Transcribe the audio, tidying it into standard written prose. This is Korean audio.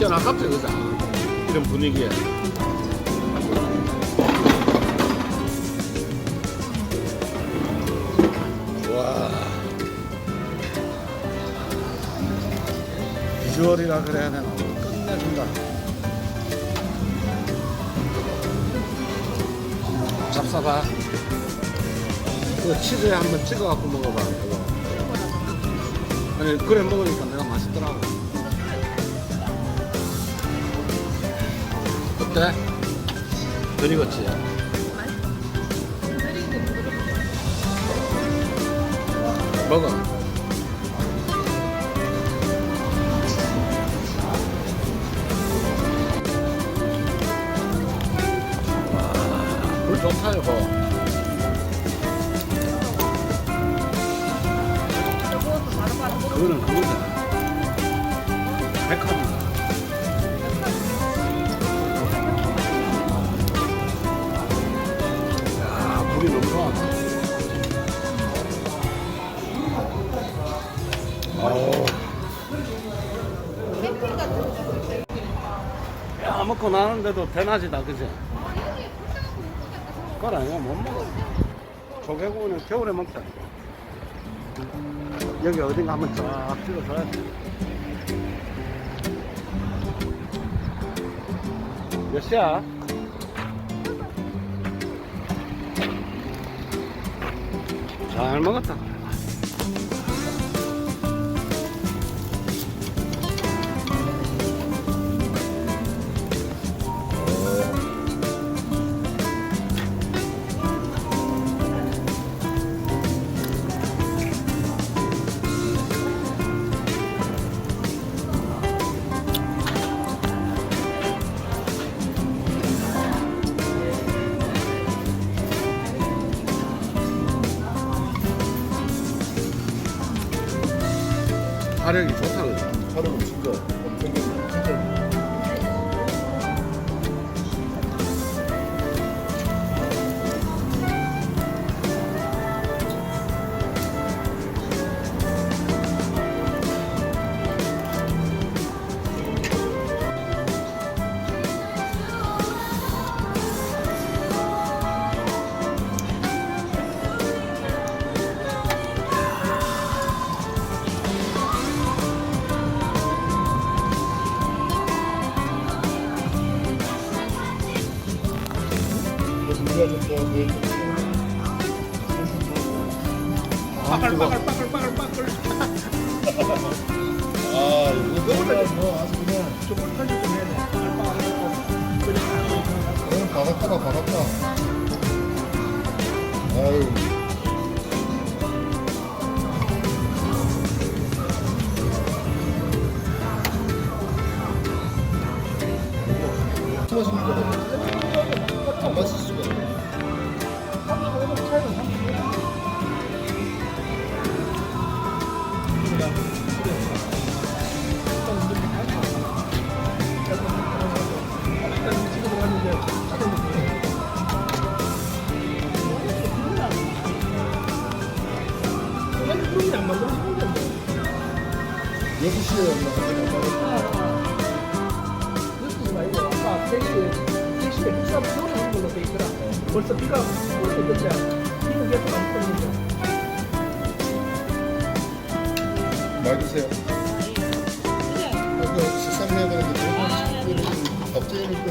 먹기는 아깝지, 그죠? 이런 분위기에. 와. 비주얼이라 그래야 되나? 끝내준다. 잡숴봐. 그 치즈에 한번 찍어갖고 먹어봐, 이거. 아니, 그래 먹으니까 내가 맛있더라고. 어때? 덜 익었지? 먹어. 물 좋다, 이거. 그거는 그거잖아. 백합이다. 야, 물이 너무 좋아. 야, 먹고 나는데도 대낮이다, 그지? 그걸 아니야, 못 먹어. 조개구이는 겨울에 먹다. 여기 어딘가 한번 쫙 찍어줘야 돼. 몇 시야? 잘 먹었다. 화력이 좋다, 그죠? 촬영 진짜 엄청 진짜. 빠글빠글빠글빠글. 아, 이거 뭐 아주 그냥 조금 털좀 해야 돼. 그냥 바삭하다 바삭하. 아유. 맛있는 거안 맛있을 수가 없네. 여섯 시에 벌써 비가 오고 있는데 비는 계속 안 오는데 말 드세요. 이거 13년 되는데 밥쟁이를 때